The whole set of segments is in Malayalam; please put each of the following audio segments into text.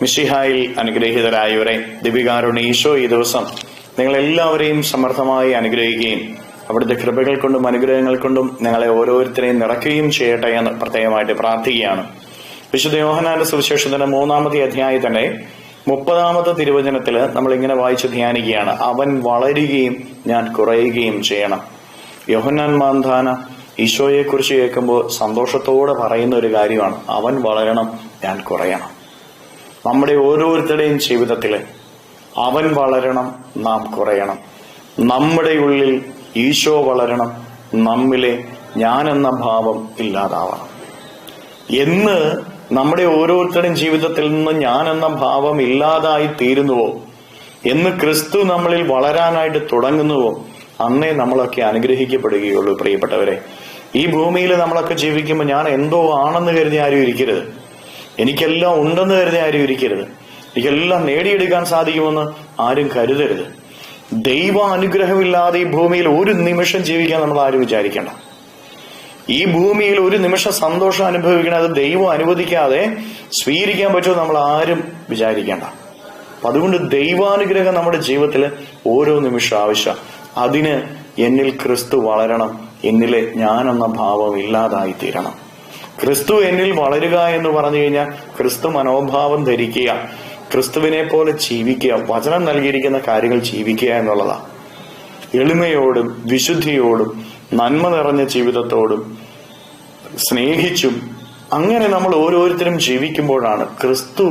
മിശിഹായിൽ അനുഗ്രഹീതരായവരെ, ദിവികാരുണ്യ ഈശോ ഈ ദിവസം നിങ്ങളെല്ലാവരെയും സമർത്ഥമായി അനുഗ്രഹിക്കുകയും അവിടുത്തെ കൃപകൾ കൊണ്ടും അനുഗ്രഹങ്ങൾ കൊണ്ടും നിങ്ങളെ ഓരോരുത്തരെയും നിറയ്ക്കുകയും ചെയ്യട്ടെ എന്ന് പ്രത്യേകമായിട്ട് പ്രാർത്ഥിക്കുകയാണ്. വിശുദ്ധ യോഹന്നാന്റെ സുവിശേഷത്തിന്റെ 3-ാമത്തെ അധ്യായത്തിന്റെ 30-ാമത്തെ തിരുവചനത്തില് നമ്മൾ ഇങ്ങനെ വായിച്ച് ധ്യാനിക്കുകയാണ്: അവൻ വളരുകയും ഞാൻ കുറയുകയും ചെയ്യണം. യോഹന്നാൻ മാന്ധാന ഈശോയെ കുറിച്ച് കേൾക്കുമ്പോൾ സന്തോഷത്തോടെ പറയുന്ന ഒരു കാര്യമാണ്, അവൻ വളരണം, ഞാൻ കുറയണം. നമ്മുടെ ഓരോരുത്തരുടെയും ജീവിതത്തില് അവൻ വളരണം, നാം കുറയണം. നമ്മുടെ ഉള്ളിൽ ഈശോ വളരണം, നമ്മിലെ ഞാനെന്ന ഭാവം ഇല്ലാതാവണം. എന്ന് നമ്മുടെ ഓരോരുത്തരുടെയും ജീവിതത്തിൽ നിന്ന് ഞാനെന്ന ഭാവം ഇല്ലാതായി തീരുന്നുവോ, എന്ന് ക്രിസ്തു നമ്മളിൽ വളരാനായിട്ട് തുടങ്ങുന്നുവോ, അന്നേ നമ്മളൊക്കെ അനുഗ്രഹിക്കപ്പെടുകയുള്ളൂ. പ്രിയപ്പെട്ടവരെ, ഈ ഭൂമിയിൽ നമ്മളൊക്കെ ജീവിക്കുമ്പോൾ ഞാൻ എന്തോ ആണെന്ന് കരുതി ആരും ഇരിക്കരുത്. എനിക്കെല്ലാം ഉണ്ടെന്ന് കരുതി ആരും ഇരിക്കരുത്. എനിക്കെല്ലാം നേടിയെടുക്കാൻ സാധിക്കുമെന്ന് ആരും കരുതരുത്. ദൈവ അനുഗ്രഹമില്ലാതെ ഈ ഭൂമിയിൽ ഒരു നിമിഷം ജീവിക്കാൻ നമ്മൾ ആരും വിചാരിക്കേണ്ട. ഈ ഭൂമിയിൽ ഒരു നിമിഷം സന്തോഷം അനുഭവിക്കണം, അത് ദൈവം അനുവദിക്കാതെ സ്വീകരിക്കാൻ പറ്റുമോ നമ്മൾ ആരും വിചാരിക്കേണ്ട. അപ്പൊ അതുകൊണ്ട് ദൈവാനുഗ്രഹം നമ്മുടെ ജീവിതത്തിൽ ഓരോ നിമിഷം ആവശ്യം. അതിന് എന്നിൽ ക്രിസ്തു വളരണം, എന്നിലെ ഞാനെന്ന ഭാവം ഇല്ലാതായി തീരണം. ക്രിസ്തു എന്നിൽ വളരുക എന്ന് പറഞ്ഞു കഴിഞ്ഞാൽ ക്രിസ്തു മനോഭാവം ധരിക്കുക, ക്രിസ്തുവിനെ പോലെ ജീവിക്കുക, വചനം നൽകിയിരിക്കുന്ന കാര്യങ്ങൾ ജീവിക്കുക എന്നുള്ളതാണ്. എളിമയോടും വിശുദ്ധിയോടും നന്മ നിറഞ്ഞ ജീവിതത്തോടും സ്നേഹിച്ചും അങ്ങനെ നമ്മൾ ഓരോരുത്തരും ജീവിക്കുമ്പോഴാണ് ക്രിസ്തു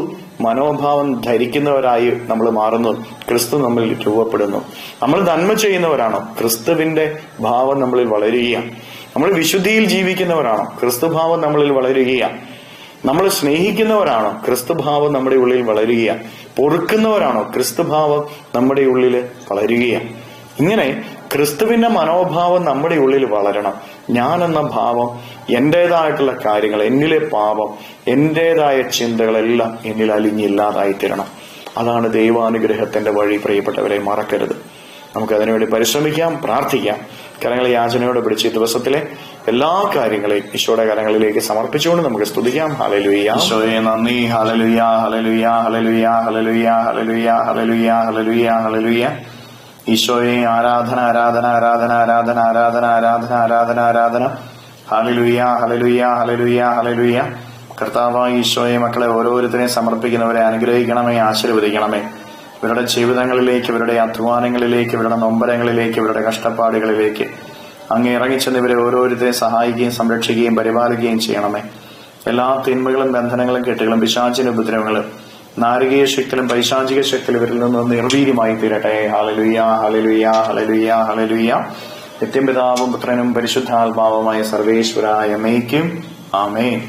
മനോഭാവം ധരിക്കുന്നവരായി നമ്മൾ മാറുന്നു. ക്രിസ്തു നമ്മിൽ രൂപപ്പെടുന്നു. നമ്മൾ നന്മ ചെയ്യുന്നവരാണോ, ക്രിസ്തുവിന്റെ ഭാവം നമ്മളിൽ വളരുകയാണ്. നമ്മൾ വിശുദ്ധിയിൽ ജീവിക്കുന്നവരാണോ, ക്രിസ്തുഭാവം നമ്മളിൽ വളരുകയാണ്. നമ്മൾ സ്നേഹിക്കുന്നവരാണോ, ക്രിസ്തുഭാവം നമ്മുടെ ഉള്ളിൽ വളരുകയാണ്. പൊറുക്കുന്നവരാണോ, ക്രിസ്തുഭാവം നമ്മുടെ ഉള്ളിൽ വളരുകയാണ്. ഇങ്ങനെ ക്രിസ്തുവിന്റെ മനോഭാവം നമ്മുടെ ഉള്ളിൽ വളരണം. ഞാനെന്ന ഭാവം, എന്റേതായിട്ടുള്ള കാര്യങ്ങൾ, എന്നിലെ പാപം, എന്റേതായ ചിന്തകളെല്ലാം എന്നിൽ അലിഞ്ഞില്ലാതായി തീരണം. അതാണ് ദൈവാനുഗ്രഹത്തിന്റെ വഴി. പ്രിയപ്പെട്ടവരെ, മറക്കരുത്. നമുക്ക് അതിനുവേണ്ടി പരിശ്രമിക്കാം, പ്രാർത്ഥിക്കാം. കരങ്ങളെ യാചനയോടെ പിടിച്ച് ഈ ദിവസത്തിലെ എല്ലാ കാര്യങ്ങളെയും ഈശോയുടെ കരങ്ങളിലേക്ക് സമർപ്പിച്ചുകൊണ്ട് നമുക്ക് സ്തുതിക്കാം. ഹല്ലേലൂയ. ഈശോയെ നന്ദി. ഹല്ലേലൂയ, ഹല്ലേലൂയ, ഹല്ലേലൂയ, ഹല്ലേലൂയ, ഹല്ലേലൂയ, ഹല്ലേലൂയ, ഹല്ലേലൂയ, ഹല്ലേലൂയ. ഈശോയെ ആരാധന, ആരാധന, ആരാധന, ആരാധന, ആരാധന, ആരാധന, ആരാധന, ആരാധന. ഹല്ലേലൂയ, ഹല്ലേലൂയ, ഹല്ലേലൂയ, ഹല്ലേലൂയ. കർത്താവായ ഈശോയെ, മക്കളെ ഓരോരുത്തരെയും സമർപ്പിക്കുന്നവരെ അനുഗ്രഹിക്കണമേ, ആശീർവദിക്കണമേ. ഇവരുടെ ജീവിതങ്ങളിലേക്ക്, ഇവരുടെ അധ്വാനങ്ങളിലേക്ക്, ഇവരുടെ നൊമ്പരങ്ങളിലേക്ക്, ഇവരുടെ കഷ്ടപ്പാടുകളിലേക്ക് അങ്ങ് ഇറങ്ങിച്ചെന്ന് ഇവരെ ഓരോരുത്തരെയും സഹായിക്കുകയും സംരക്ഷിക്കുകയും പരിപാലിക്കുകയും ചെയ്യണമേ. എല്ലാ തിന്മകളും ബന്ധനങ്ങളും കെട്ടുകളും പിശാചിന്റെ ഉപദ്രവങ്ങളും നാരകീയ ശക്തിയിലും പൈശാചിക ശക്തിയിലും ഇവരിൽ നിന്ന് നിർവീര്യമായി തീരട്ടെ. ഹല്ലേലൂയ, ഹല്ലേലൂയ, ഹല്ലേലൂയ, ഹല്ലേലൂയ. നിത്യപിതാവും പുത്രനും പരിശുദ്ധാത്മാവുമായ സർവേശ്വരായ എന്നേക്കും ആമേൻ.